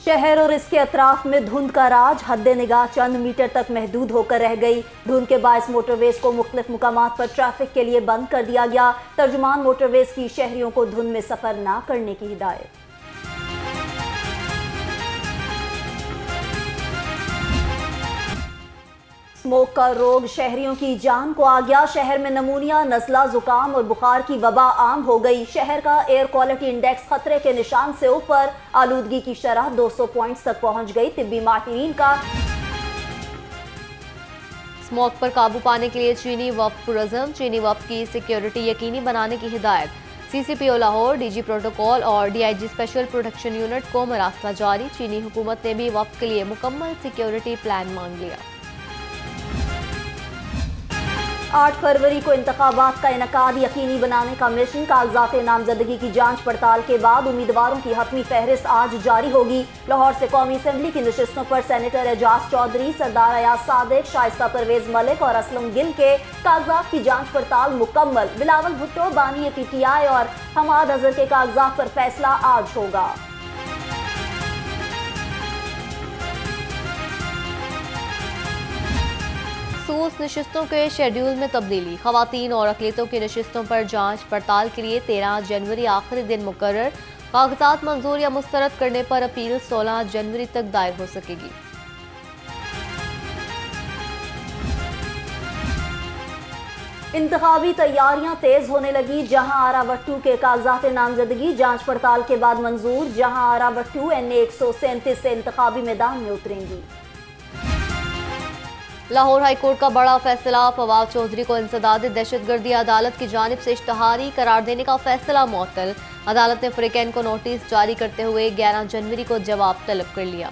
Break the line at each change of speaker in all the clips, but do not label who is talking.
शहर और इसके अतराफ में धुंध का राज, हद्दे निगाह चंद मीटर तक महदूद होकर रह गई। धुंध के बायस मोटरवेज को मुख्तलिफ मुकामात पर ट्रैफिक के लिए बंद कर दिया गया। तर्जुमान मोटरवेज की शहरियों को धुंध में सफर न करने की हिदायत। स्मोक का रोग शहरियों की जान को आ गया। शहर में नमूनिया, नज़ला, जुकाम और बुखार की वबा आम हो गई। शहर का एयर क्वालिटी इंडेक्स खतरे के निशान से ऊपर, आलूदगी की शरह 200 पॉइंट्स तक पहुंच गई। तिब्बी माहिरीन का
स्मोक पर काबू पाने के लिए चीनी वफ्द पुरज़म, चीनी वफ्द की सिक्योरिटी यकीनी बनाने की हिदायत। CCPO लाहौर, DG प्रोटोकॉल और DIG स्पेशल प्रोटेक्शन यूनिट को मरासला जारी। चीनी हुकूमत ने भी वफ्द के लिए मुकम्मल सिक्योरिटी प्लान मांग लिया।
8 फरवरी को इंतखाबात का इनकाद यकीनी बनाने का मिशन। कागजात नामजदगी की जांच पड़ताल के बाद उम्मीदवारों की हतमी फहरिस्त आज जारी होगी। लाहौर से कौमी असम्बली की नशिस्तों पर सेनेटर एजाज चौधरी, सरदार अयाज सादिक, शाइस्ता परवेज मलिक और असलम गिल के कागजात की जांच पड़ताल मुकम्मल। बिलावल भुट्टो, बानी PTI और हमाद अजहर के कागजात पर फैसला आज होगा।
सूस नशिस्तों के शेड्यूल में तब्दीली। खवातीन और अक़लियतों की नशिस्तों पर जांच पड़ताल के लिए 13 जनवरी आखिरी दिन मुकर्रर। कागजात मंजूर या मुस्तरद करने पर अपील 16 जनवरी तक दायर हो सकेगी।
इंतखाबी तैयारियां तेज होने लगी। जहां आरावट्टू के कागजात नामजदगी जांच पड़ताल के बाद मंजूर। जहां आरावट्टू NA 137 से इंतखाबी मैदान में उतरेंगी।
लाहौर हाई कोर्ट का बड़ा फैसला। फवाद चौधरी को इंसदाद दहशतगर्दी अदालत की जानिब से इश्तहारी करार देने का फैसला मुअत्तल। अदालत ने फ्रीकैन को नोटिस जारी करते हुए 11 जनवरी को जवाब तलब कर लिया।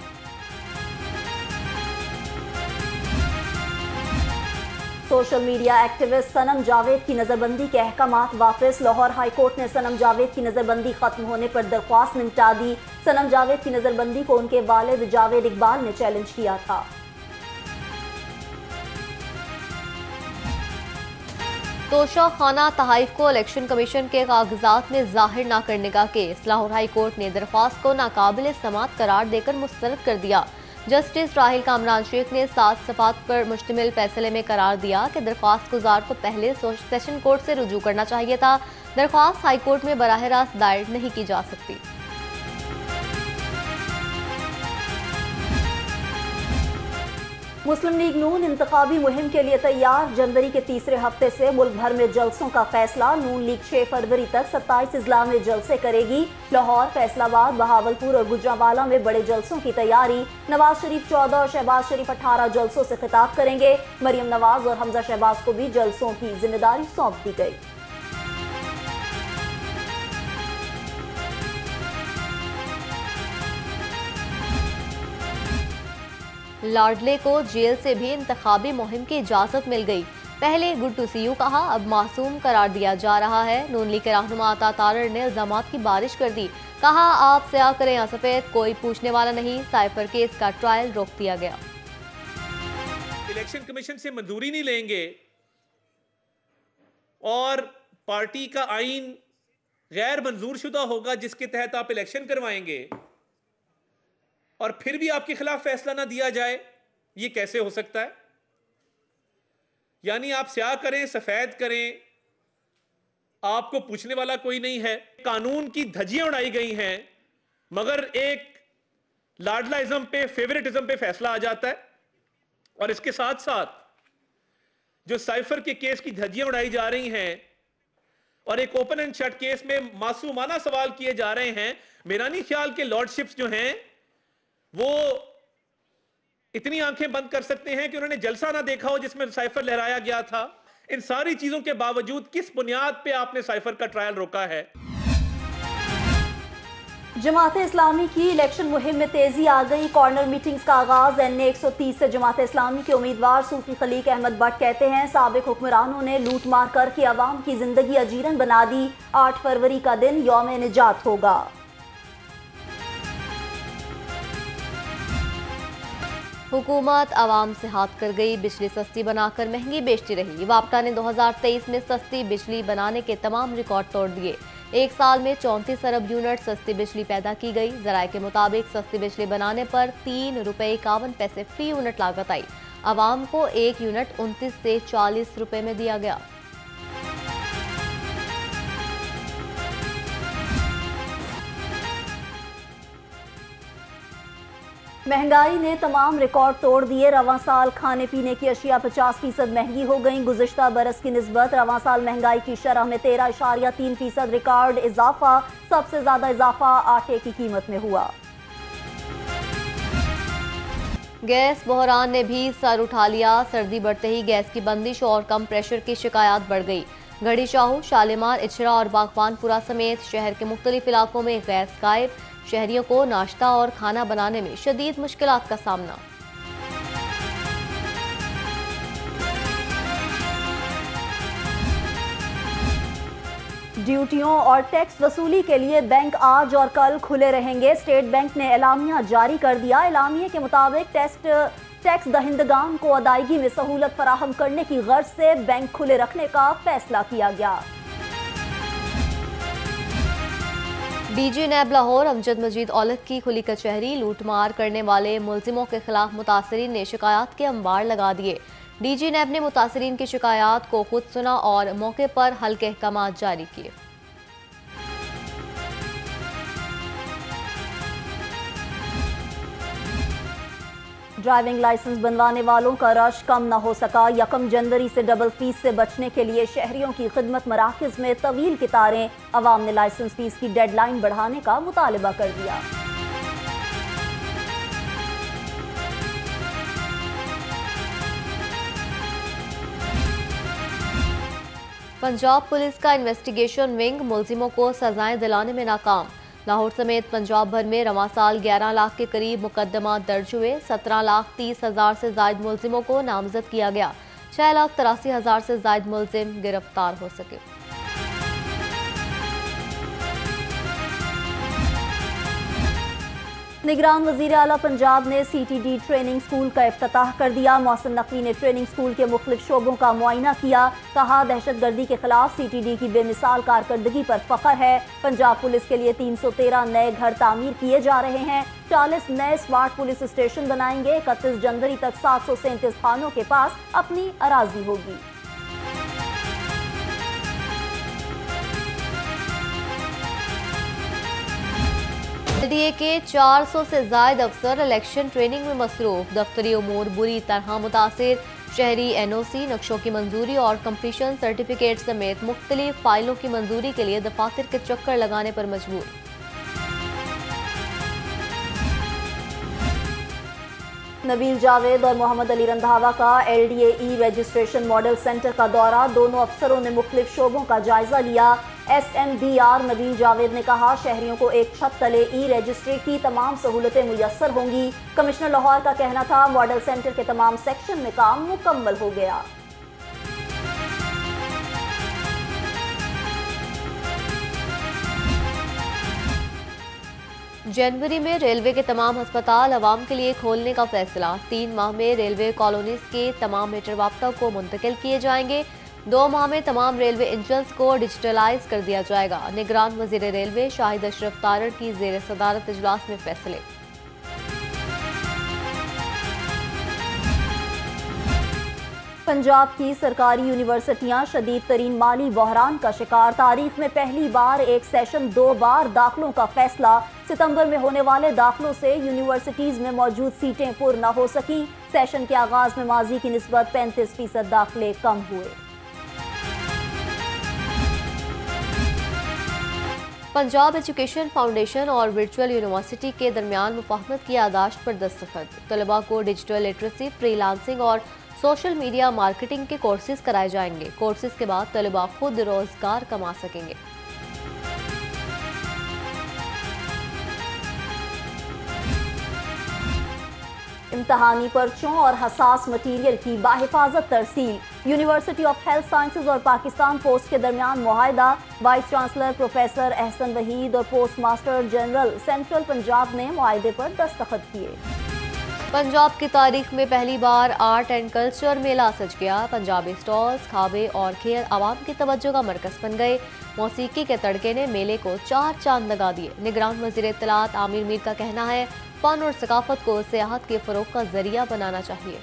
सोशल मीडिया एक्टिविस्ट सनम जावेद की नजरबंदी के अहकामात वापस। लाहौर हाई कोर्ट ने सनम जावेद की नजरबंदी खत्म होने पर दरख्वास्त निपटा दी। सनम जावेद की नजरबंदी को उनके वालिद जावेद इकबाल ने चैलेंज किया था।
तोशा खाना तहाइफ को इलेक्शन कमीशन के कागजात में जाहिर न करने का केस। लाहौर हाई कोर्ट ने दरख्वास्त को नाकाबिल समात करार देकर मुस्तरद कर दिया। जस्टिस राहिल कामरान शेख ने 7 सफ़ात पर मुश्तमिल फैसले में करार दिया कि दरख्वास्त गुजार को पहले सेशन कोर्ट से रुजू करना चाहिए था। दरख्वास्त हाई कोर्ट में बराह रास्त दायर नहीं की जा सकती।
मुस्लिम लीग नून इंतखाबी मुहिम के लिए तैयार। जनवरी के तीसरे हफ्ते से मुल्क भर में जलसों का फैसला। नून लीग 6 फरवरी तक 27 अजला में जलसे करेगी। लाहौर, फैसलाबाद, बहावलपुर और गुजरांवाला में बड़े जलसों की तैयारी। नवाज शरीफ 14 और शहबाज शरीफ 18 जलसों से खिताब करेंगे। मरियम नवाज और हमजा शहबाज को भी जलसों की जिम्मेदारी सौंप दी गई।
लाडले को जेल से भी इंतखाबी मुहिम की इजाजत मिल गई। पहले गुड टू सी यू कहा, अब मासूम करार दिया जा रहा है। नून लीग के रहनुमा अता तारर ने इल्जामात की बारिश कर दी। कहा, आप स्याह करें या सफेद, कोई पूछने वाला नहीं। साइफर केस का ट्रायल रोक दिया गया।
इलेक्शन कमीशन से मंजूरी नहीं लेंगे और पार्टी का आइन गैर मंजूर शुदा होगा जिसके तहत आप इलेक्शन करवाएंगे और फिर भी आपके खिलाफ फैसला ना दिया जाए, ये कैसे हो सकता है? यानी आप स्याह करें, सफेद करें, आपको पूछने वाला कोई नहीं है। कानून की धज्जियां उड़ाई गई हैं, मगर एक लाडलाइज्म पे, फेवरेटिज्म पे फैसला आ जाता है। और इसके साथ साथ जो साइफर के केस की धज्जियां उड़ाई जा रही हैं और एक ओपन एंड शट केस में मासूमाना सवाल किए जा रहे हैं, मेरा नहीं ख्याल के लॉर्डशिप्स जो हैं वो इतनी आंखें बंद कर सकते हैं कि उन्होंने जलसा ना देखा हो जिसमें साइफर लहराया गया था। इन सारी चीजों के बावजूद किस बुनियाद पे आपने साइफर का ट्रायल रोका है?
जमात इस्लामी की इलेक्शन मुहिम में तेजी आ गई। कॉर्नर मीटिंग्स का आगाज। NA 130 से जमात इस्लामी के उम्मीदवार सूफी खलीक अहमद भट्ट कहते हैं, साबिक हुक्मरानों ने लूट मार करके अवाम की जिंदगी अजीरन बना दी। 8 फरवरी का दिन यौम निजात होगा।
हुकूमत आवाम से हाथ कर गई। बिजली सस्ती बनाकर महंगी बेचती रही। वापटा ने 2023 में सस्ती बिजली बनाने के तमाम रिकॉर्ड तोड़ दिए। एक साल में 34 अरब यूनिट सस्ती बिजली पैदा की गई। जराये के मुताबिक सस्ती बिजली बनाने पर 3 रुपये 51 पैसे फी यूनिट लागत आई। आवाम को 1 यूनिट 29 से 40 रुपए में दिया गया।
महंगाई ने तमाम रिकॉर्ड तोड़ दिए। रवां साल खाने पीने की अशिया 50% महंगी हो गई। गुज़िश्ता बरस की निस्बत रवां साल महंगाई की शरह में 13.3% रिकॉर्ड इजाफा। सबसे ज्यादा इजाफा आटे की कीमत में हुआ।
गैस बहरान ने भी सर उठा लिया। सर्दी बढ़ते ही गैस की बंदिश और कम प्रेशर की शिकायत बढ़ गई। घड़ी शाहू, शालीमार, इचरा और बागबानपुरा समेत शहर के मुख्तलिफ इलाकों में गैस गायब। शहरियों को नाश्ता और खाना बनाने में शदीद मुश्किलात का सामना।
ड्यूटियों और टैक्स वसूली के लिए बैंक आज और कल खुले रहेंगे। स्टेट बैंक ने एलामिया जारी कर दिया। एलामिया के मुताबिक टैक्स दहिंदगान को अदायगी में सहूलत फराहम करने की गर्ज से बैंक खुले रखने का फैसला किया गया।
डीजी नैब लाहौर अमजद मजीद औलख की खुली कचहरी। लूटमार करने वाले मुलजिमों के खिलाफ मुतासरीन ने शिकायत के अंबार लगा दिए। डीजी नैब ने मुतासरीन की शिकायत को खुद सुना और मौके पर हल्के अहकाम जारी किए।
ड्राइविंग लाइसेंस बनवाने वालों का रश कम न हो सका। 1 जनवरी से डबल फीस से बचने के लिए शहरियों की खिदमत मराकज में तवील कतारें। अवाम ने लाइसेंस फीस की डेडलाइन बढ़ाने का मुतालबा कर दिया।
पंजाब पुलिस का इन्वेस्टिगेशन विंग मुलजिमों को सजाएं दिलाने में नाकाम। लाहौर समेत पंजाब भर में रवां साल 11 लाख के करीब मुकदमा दर्ज हुए। 17,30,000 से जायद मुलजिमों को नामजद किया गया। 6,83,000 से जायद मुलजिम गिरफ्तार हो सके।
निगरान वजीर आला पंजाब ने CTD ट्रेनिंग स्कूल का इफ्तिताह कर दिया। मौसम नकवी ने ट्रेनिंग स्कूल के मुख्तलिफ शोबों का मुआयना किया। कहा दहशतगर्दी के खिलाफ CTD की बेमिसाल कारकर्दगी पर फख्र है। पंजाब पुलिस के लिए 313 नए घर तामीर किए जा रहे हैं। 40 नए स्मार्ट पुलिस स्टेशन बनाएंगे। 31 जनवरी तक 737 थानों के पास अपनी अराजी होगी।
LDA के 400 से जायद अफसर इलेक्शन ट्रेनिंग में मसरूफ। दफ्तरी उमूर बुरी तरह मुतासिर। शहरी NOC नक्शों की मंजूरी और कंप्लीशन सर्टिफिकेट समेत मुख्तलिफ फाइलों की मंजूरी के लिए दफातर के चक्कर लगाने पर मजबूर।
नबील जावेद और मोहम्मद अली रंधावा का LDA रजिस्ट्रेशन मॉडल सेंटर का दौरा। दोनों अफसरों ने मुख्तलिफ शोबों का जायजा लिया। SMDR नबील जावेद ने कहा शहरियों को एक छत तले रजिस्ट्री की तमाम सहूलतें मुयस्सर होंगी। कमिश्नर लाहौर का कहना था मॉडल सेंटर के तमाम सेक्शन में काम मुकम्मल हो गया।
जनवरी में रेलवे के तमाम अस्पताल अवाम के लिए खोलने का फैसला। 3 माह में रेलवे कॉलोनीज के तमाम मीटर राब्ता को मुंतकिल किए जाएंगे। 2 माह में तमाम रेलवे इंजन्स को डिजिटलाइज कर दिया जाएगा। निगरान वजीर रेलवे शाहिद अशरफ तारड़ की जेर सदारत इजलास में फैसले।
पंजाब की सरकारी यूनिवर्सिटियां शदीद तरीन माली बहरान का शिकार। तारीख में पहली बार एक सेशन 2 बार दाखिलों का फैसला। सितंबर में होने वाले दाखिलों से यूनिवर्सिटीज में मौजूद सीटें पुर न हो सकी। सेशन के आगाज में माजी की निस्बत 35% दाखिले कम हुए।
पंजाब एजुकेशन फाउंडेशन और वर्चुअल यूनिवर्सिटी के दरमियान मुफाहमत की यादाश्त पर दस्तखत। तलबा को डिजिटल लिटरेसी, फ्रीलांसिंग और सोशल मीडिया मार्केटिंग के कोर्सेज कराए जाएंगे। कोर्सेज के बाद तलबा खुद रोजगार कमा सकेंगे।
इम्तहानी पर्चों और हसास मटीरियल की बाहिफाजत तरसील। यूनिवर्सिटी ऑफ हेल्थ साइंसेज और पाकिस्तान पोस्ट के दरमियान मुआहदा। Vice chancellor professor Ahsan Waheed और post master general central Punjab ने मुआहदे पर दस्तखत किए।
पंजाब की तारीख में पहली बार आर्ट एंड कल्चर मेला सज गया। पंजाबी स्टॉल्स, खाबे और खेल आवाम की तवज्जो का मरकज बन गए। मौसीकी के तड़के ने मेले को 4 चांद लगा दिए। निगरान वज़ीर इत्तलात आमिर मीर का कहना है, फन और सकाफत को सियाहत के फ़रोग़ का जरिया बनाना चाहिए।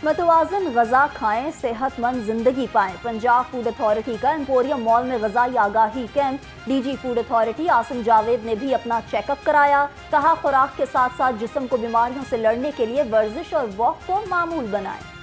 मतवाज़न ग़ज़ा खाएं, सेहतमंद जिंदगी पाएं। पंजाब फूड अथॉरिटी का एम्पोरियम मॉल में ग़ज़ाई आगाही camp. DG food authority Asim Javed ने भी अपना चेकअप कराया। कहा, खुराक के साथ साथ जिस्म को बीमारियों से लड़ने के लिए वर्जिश और वॉक को मामूल बनाएं।